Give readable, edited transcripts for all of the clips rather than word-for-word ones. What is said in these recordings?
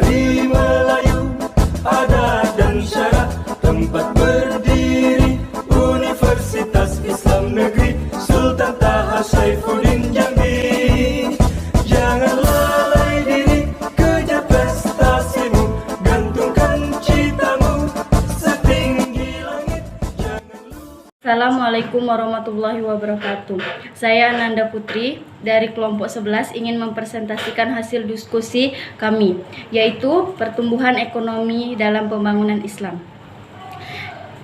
Negeri Melayu, adat dan syarat tempat berdiri Universitas Islam Negeri Sultan Taha Saifuddin Jambi. Jangan lalai diri, kejar prestasimu, gantungkan citamu setinggi langit. Assalamualaikum warahmatullahi wabarakatuh. Saya Ananda Putri dari kelompok 11 ingin mempresentasikan hasil diskusi kami, yaitu pertumbuhan ekonomi dalam pembangunan Islam.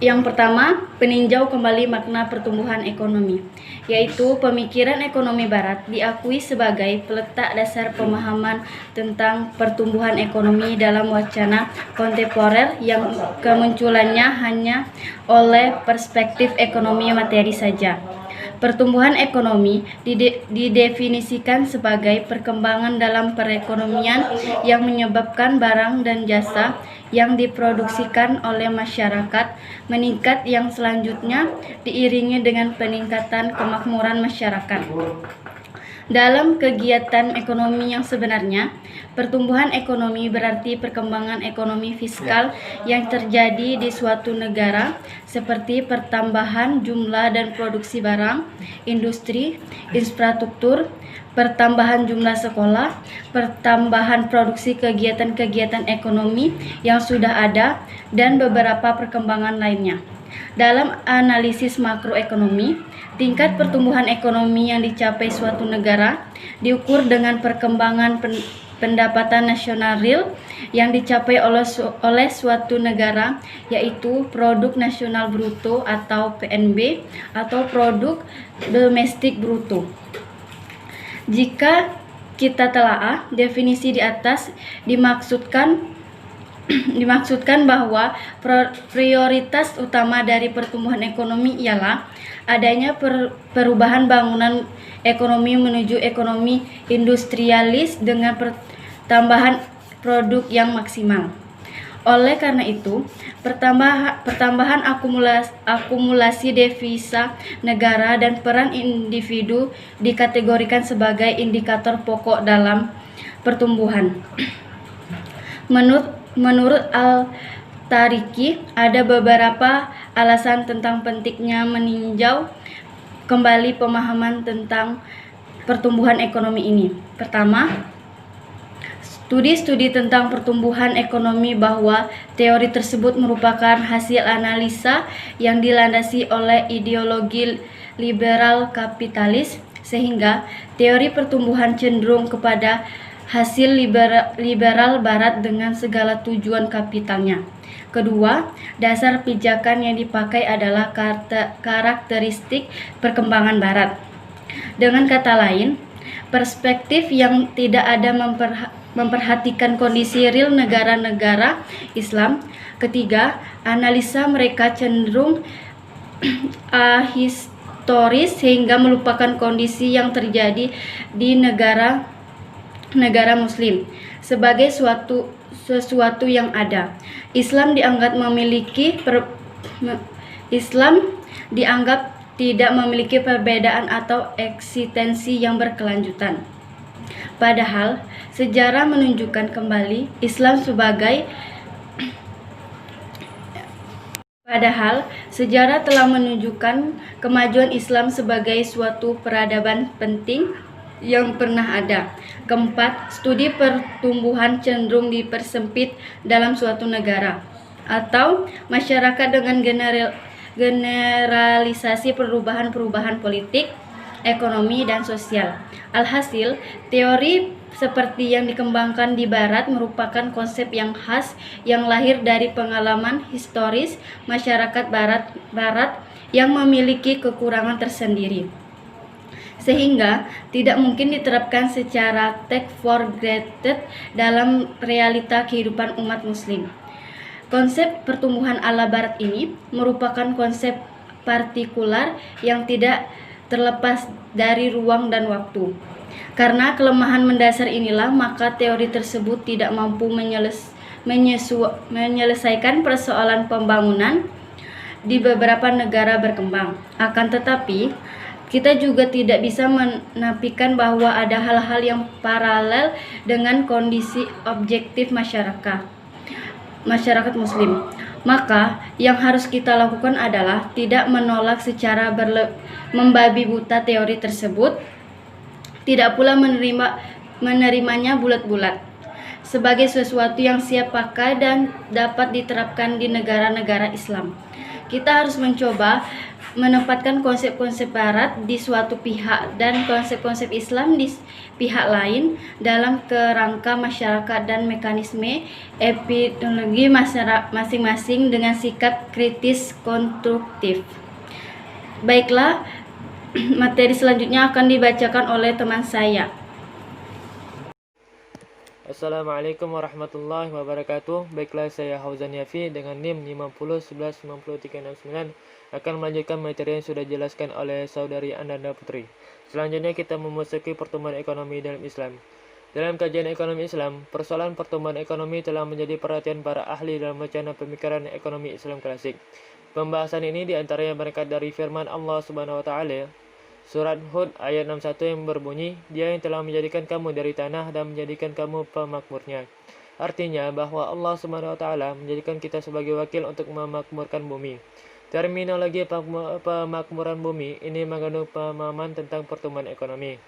Yang pertama, peninjau kembali makna pertumbuhan ekonomi, yaitu pemikiran ekonomi barat diakui sebagai peletak dasar pemahaman tentang pertumbuhan ekonomi dalam wacana kontemporer yang kemunculannya hanya oleh perspektif ekonomi materi saja. Pertumbuhan ekonomi didefinisikan sebagai perkembangan dalam perekonomian yang menyebabkan barang dan jasa yang diproduksikan oleh masyarakat meningkat, yang selanjutnya diiringi dengan peningkatan kemakmuran masyarakat. Dalam kegiatan ekonomi yang sebenarnya, pertumbuhan ekonomi berarti perkembangan ekonomi fiskal yang terjadi di suatu negara, seperti pertambahan jumlah dan produksi barang, industri, infrastruktur, pertambahan jumlah sekolah, pertambahan produksi kegiatan-kegiatan ekonomi yang sudah ada, dan beberapa perkembangan lainnya. Dalam analisis makroekonomi, tingkat pertumbuhan ekonomi yang dicapai suatu negara diukur dengan perkembangan pendapatan nasional real yang dicapai oleh suatu negara, yaitu produk nasional bruto atau PNB atau produk domestik bruto. Jika kita telaah definisi di atas, dimaksudkan bahwa prioritas utama dari pertumbuhan ekonomi ialah adanya perubahan bangunan ekonomi menuju ekonomi industrialis dengan pertambahan produk yang maksimal. Oleh karena itu, pertambahan akumulasi devisa negara dan peran individu dikategorikan sebagai indikator pokok dalam pertumbuhan. Menurut Al-Tariki, ada beberapa alasan tentang pentingnya meninjau kembali pemahaman tentang pertumbuhan ekonomi ini. Pertama, studi tentang pertumbuhan ekonomi bahwa teori tersebut merupakan hasil analisa yang dilandasi oleh ideologi liberal kapitalis, sehingga teori pertumbuhan cenderung kepada hasil liberal barat dengan segala tujuan kapitalnya. Kedua, dasar pijakan yang dipakai adalah karakteristik perkembangan barat. Dengan kata lain, perspektif yang tidak ada memperhatikan kondisi real negara-negara Islam. Ketiga, analisa mereka cenderung ahistoris sehingga melupakan kondisi yang terjadi di negara Muslim sebagai sesuatu yang ada. Islam dianggap tidak memiliki perbedaan atau eksistensi yang berkelanjutan. Padahal sejarah menunjukkan kembali sejarah telah menunjukkan kemajuan Islam sebagai suatu peradaban penting yang pernah ada. Keempat, studi pertumbuhan cenderung dipersempit dalam suatu negara atau masyarakat dengan generalisasi perubahan politik, ekonomi, dan sosial. Alhasil, teori seperti yang dikembangkan di Barat merupakan konsep yang khas yang lahir dari pengalaman historis masyarakat Barat yang memiliki kekurangan tersendiri, sehingga tidak mungkin diterapkan secara take for granted dalam realita kehidupan umat muslim. Konsep pertumbuhan ala barat ini merupakan konsep partikular yang tidak terlepas dari ruang dan waktu. Karena kelemahan mendasar inilah, maka teori tersebut tidak mampu menyelesaikan persoalan pembangunan di beberapa negara berkembang. Akan tetapi, Kita juga tidak bisa menafikan bahwa ada hal-hal yang paralel dengan kondisi objektif masyarakat Muslim. Maka, yang harus kita lakukan adalah tidak menolak secara membabi buta teori tersebut, tidak pula menerimanya bulat-bulat sebagai sesuatu yang siap pakai dan dapat diterapkan di negara-negara Islam. Kita harus mencoba menempatkan konsep-konsep Barat di suatu pihak dan konsep-konsep Islam di pihak lain dalam kerangka masyarakat dan mekanisme epidemiologi masing-masing dengan sikap kritis konstruktif. Baiklah, materi selanjutnya akan dibacakan oleh teman saya. Assalamualaikum warahmatullahi wabarakatuh. Baiklah, saya Hauzan Yafi dengan NIM 50119369 akan melanjutkan materi yang sudah dijelaskan oleh saudari Ananda Putri. Selanjutnya kita memasuki pertumbuhan ekonomi dalam Islam. Dalam kajian ekonomi Islam, persoalan pertumbuhan ekonomi telah menjadi perhatian para ahli dalam wacana pemikiran ekonomi Islam klasik. Pembahasan ini diantaranya berangkat dari firman Allah Subhanahu wa Ta'ala, Surat Hud ayat 61 yang berbunyi, Dia yang telah menjadikan kamu dari tanah dan menjadikan kamu pemakmurnya. Artinya bahwa Allah Subhanahu wa Ta'ala menjadikan kita sebagai wakil untuk memakmurkan bumi. Terminologi pemakmuran bumi ini mengandung pemahaman tentang pertumbuhan ekonomi.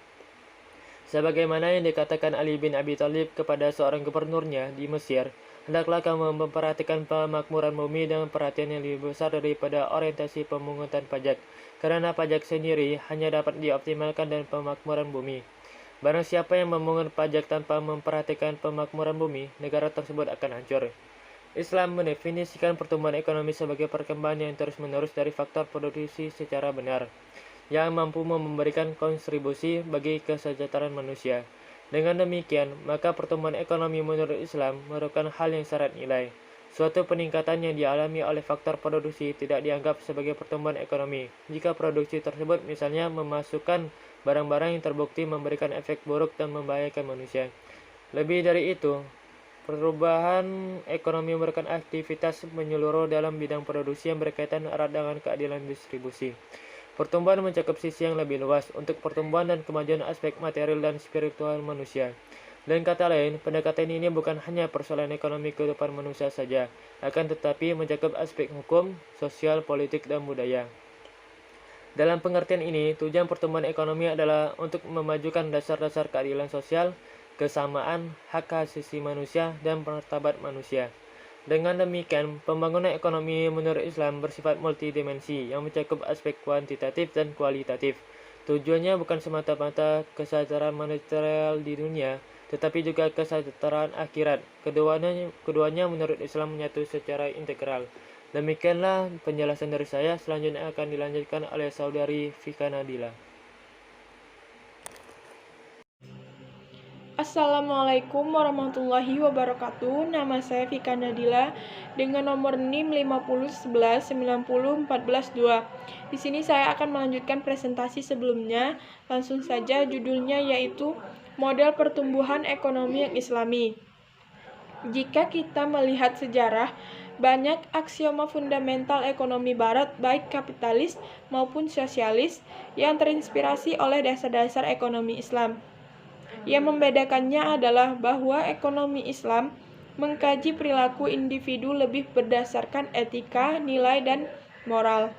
Sebagaimana yang dikatakan Ali bin Abi Thalib kepada seorang gubernurnya di Mesir, hendaklah kamu memperhatikan pemakmuran bumi dengan perhatian yang lebih besar daripada orientasi pemungutan pajak, karena pajak sendiri hanya dapat dioptimalkan dari pemakmuran bumi. Barang siapa yang memungut pajak tanpa memperhatikan pemakmuran bumi, negara tersebut akan hancur. Islam mendefinisikan pertumbuhan ekonomi sebagai perkembangan yang terus-menerus dari faktor produksi secara benar, yang mampu memberikan kontribusi bagi kesejahteraan manusia. Dengan demikian, maka pertumbuhan ekonomi menurut Islam merupakan hal yang syarat nilai. Suatu peningkatan yang dialami oleh faktor produksi tidak dianggap sebagai pertumbuhan ekonomi jika produksi tersebut misalnya memasukkan barang-barang yang terbukti memberikan efek buruk dan membahayakan manusia. Lebih dari itu, perubahan ekonomi merupakan aktivitas menyeluruh dalam bidang produksi yang berkaitan erat dengan keadilan distribusi. Pertumbuhan mencakup sisi yang lebih luas untuk pertumbuhan dan kemajuan aspek material dan spiritual manusia. Dengan kata lain, pendekatan ini bukan hanya persoalan ekonomi kehidupan manusia saja, akan tetapi mencakup aspek hukum, sosial, politik, dan budaya. Dalam pengertian ini, tujuan pertumbuhan ekonomi adalah untuk memajukan dasar-dasar keadilan sosial, kesamaan, hak asasi manusia, dan martabat manusia. Dengan demikian, pembangunan ekonomi menurut Islam bersifat multidimensi yang mencakup aspek kuantitatif dan kualitatif. Tujuannya bukan semata-mata kesejahteraan material di dunia, tetapi juga kesejahteraan akhirat. Keduanya menurut Islam menyatu secara integral. Demikianlah penjelasan dari saya. Selanjutnya akan dilanjutkan oleh saudari Fika Nadila. Assalamualaikum warahmatullahi wabarakatuh. Nama saya Fika Nadila dengan nomor NIM 50119014 2. Di sini saya akan melanjutkan presentasi sebelumnya. Langsung saja, judulnya yaitu Model Pertumbuhan Ekonomi yang Islami. Jika kita melihat sejarah, banyak aksioma fundamental ekonomi barat, baik kapitalis maupun sosialis, yang terinspirasi oleh dasar-dasar ekonomi Islam. Yang membedakannya adalah bahwa ekonomi Islam mengkaji perilaku individu lebih berdasarkan etika, nilai, dan moral.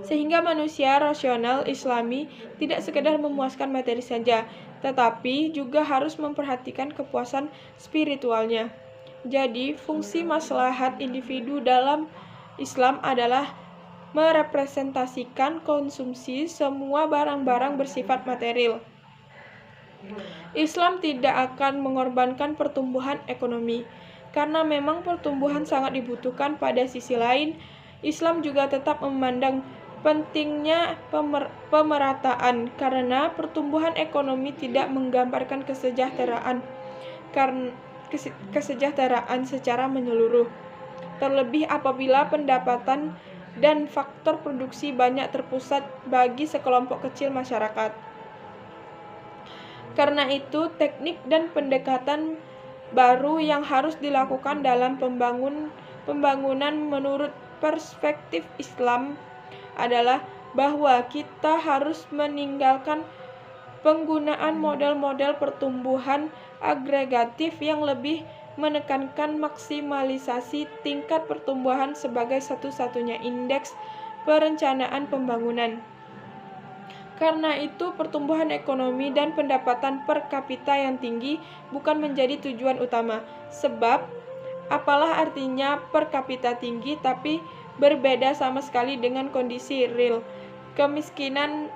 Sehingga manusia rasional Islami tidak sekedar memuaskan materi saja, tetapi juga harus memperhatikan kepuasan spiritualnya. Jadi, fungsi maslahat individu dalam Islam adalah merepresentasikan konsumsi semua barang-barang bersifat material. Islam tidak akan mengorbankan pertumbuhan ekonomi, karena memang pertumbuhan sangat dibutuhkan. Pada sisi lain, Islam juga tetap memandang pentingnya pemerataan, karena pertumbuhan ekonomi tidak menggambarkan kesejahteraan secara menyeluruh. Terlebih apabila pendapatan dan faktor produksi banyak terpusat bagi sekelompok kecil masyarakat. Karena itu, teknik dan pendekatan baru yang harus dilakukan dalam pembangunan menurut perspektif Islam adalah bahwa kita harus meninggalkan penggunaan model-model pertumbuhan agregatif yang lebih menekankan maksimalisasi tingkat pertumbuhan sebagai satu-satunya indeks perencanaan pembangunan. Karena itu, pertumbuhan ekonomi dan pendapatan per kapita yang tinggi bukan menjadi tujuan utama. Sebab, apalah artinya per kapita tinggi tapi berbeda sama sekali dengan kondisi real. Kemiskinan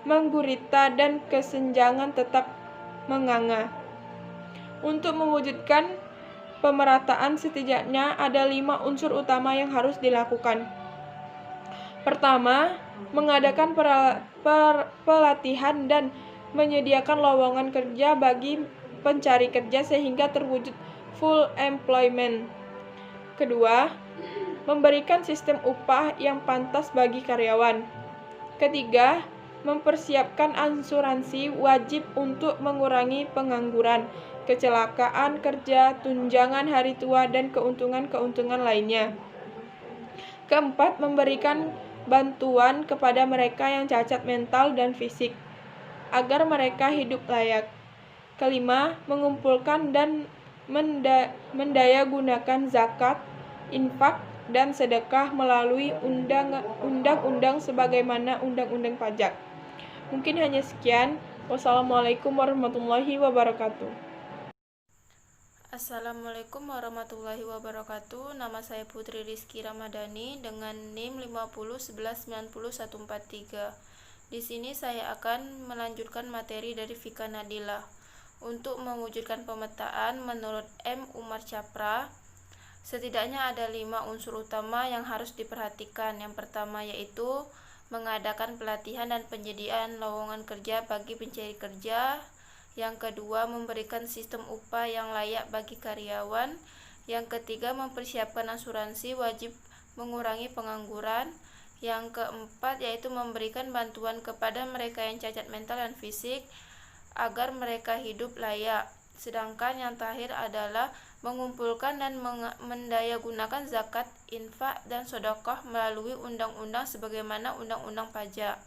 menggurita dan kesenjangan tetap menganga. Untuk mewujudkan pemerataan setidaknya ada 5 unsur utama yang harus dilakukan. Pertama, mengadakan pelatihan dan menyediakan lowongan kerja bagi pencari kerja sehingga terwujud full employment. Kedua, memberikan sistem upah yang pantas bagi karyawan. Ketiga, mempersiapkan asuransi wajib untuk mengurangi pengangguran, kecelakaan kerja, tunjangan hari tua, dan keuntungan-keuntungan lainnya. Keempat, memberikan bantuan kepada mereka yang cacat mental dan fisik, agar mereka hidup layak. Kelima, mengumpulkan dan mendayagunakan zakat, infak, dan sedekah melalui undang-undang sebagaimana undang-undang pajak. Mungkin hanya sekian. Wassalamualaikum warahmatullahi wabarakatuh. Assalamualaikum warahmatullahi wabarakatuh. Nama saya Putri Rizky Ramadhani dengan NIM 5011901143. Di sini saya akan melanjutkan materi dari Fika Nadila. Untuk mewujudkan pemetaan menurut M. Umar Capra, setidaknya ada 5 unsur utama yang harus diperhatikan. Yang pertama yaitu mengadakan pelatihan dan penyediaan lowongan kerja bagi pencari kerja. Yang kedua, memberikan sistem upah yang layak bagi karyawan. Yang ketiga, mempersiapkan asuransi wajib mengurangi pengangguran. Yang keempat, yaitu memberikan bantuan kepada mereka yang cacat mental dan fisik agar mereka hidup layak. Sedangkan yang terakhir adalah mengumpulkan dan mendayagunakan zakat, infak, dan sedekah melalui undang-undang sebagaimana undang-undang pajak.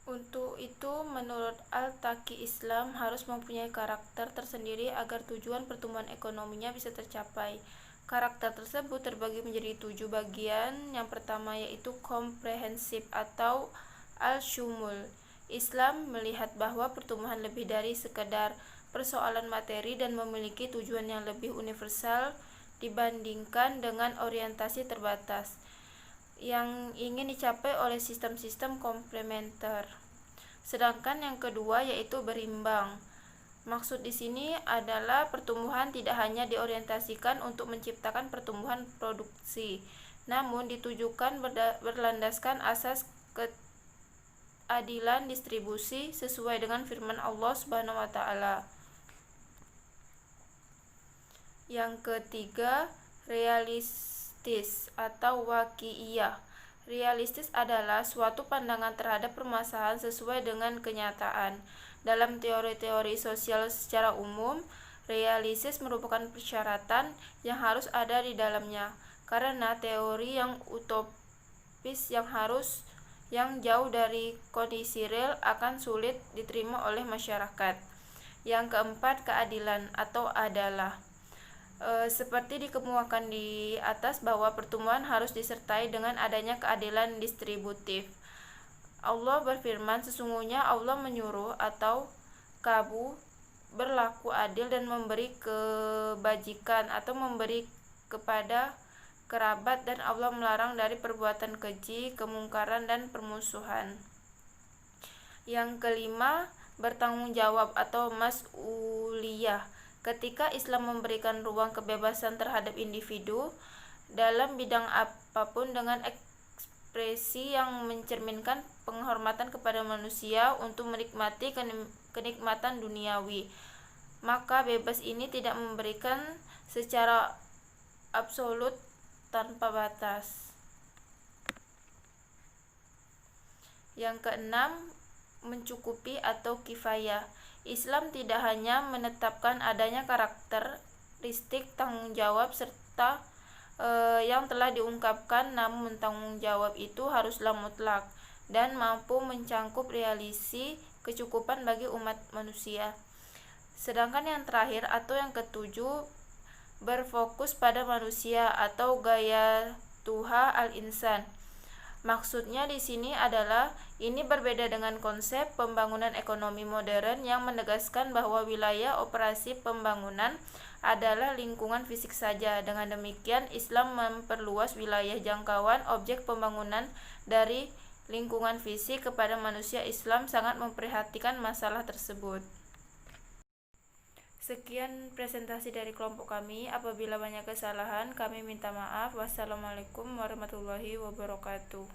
Untuk itu, menurut Al-Taqi, Islam harus mempunyai karakter tersendiri agar tujuan pertumbuhan ekonominya bisa tercapai. Karakter tersebut terbagi menjadi 7 bagian. Yang pertama yaitu komprehensif atau al-syumul. Islam melihat bahwa pertumbuhan lebih dari sekedar persoalan materi dan memiliki tujuan yang lebih universal dibandingkan dengan orientasi terbatas yang ingin dicapai oleh sistem-sistem komplementer. Sedangkan yang kedua yaitu berimbang. Maksud di sini adalah pertumbuhan tidak hanya diorientasikan untuk menciptakan pertumbuhan produksi, namun ditujukan berlandaskan asas keadilan distribusi sesuai dengan firman Allah Subhanahu wa taala. Yang ketiga, realistis atau waqi'iyah. Realistis adalah suatu pandangan terhadap permasalahan sesuai dengan kenyataan. Dalam teori-teori sosial secara umum, realistis merupakan persyaratan yang harus ada di dalamnya. Karena teori yang utopis yang jauh dari kondisi real akan sulit diterima oleh masyarakat. Yang keempat, keadilan atau adalah. Seperti dikemukakan di atas bahwa pertumbuhan harus disertai dengan adanya keadilan distributif. Allah berfirman, sesungguhnya Allah menyuruh atau kamu berlaku adil dan memberi kebajikan atau memberi kepada kerabat, dan Allah melarang dari perbuatan keji, kemungkaran, dan permusuhan. Yang kelima, bertanggung jawab atau mas'uliyah. Ketika Islam memberikan ruang kebebasan terhadap individu dalam bidang apapun dengan ekspresi yang mencerminkan penghormatan kepada manusia untuk menikmati kenikmatan duniawi, maka bebas ini tidak memberikan secara absolut tanpa batas. Yang keenam, mencukupi atau kifayah. Islam tidak hanya menetapkan adanya karakteristik tanggung jawab serta yang telah diungkapkan, namun tanggung jawab itu haruslah mutlak dan mampu mencangkup realisi kecukupan bagi umat manusia. Sedangkan yang terakhir atau yang ketujuh berfokus pada manusia atau gaya tuha al-insan. Maksudnya di sini adalah ini berbeda dengan konsep pembangunan ekonomi modern yang menegaskan bahwa wilayah operasi pembangunan adalah lingkungan fisik saja. Dengan demikian, Islam memperluas wilayah jangkauan objek pembangunan dari lingkungan fisik kepada manusia. Islam sangat memperhatikan masalah tersebut. Sekian presentasi dari kelompok kami. Apabila banyak kesalahan, kami minta maaf. Wassalamualaikum warahmatullahi wabarakatuh.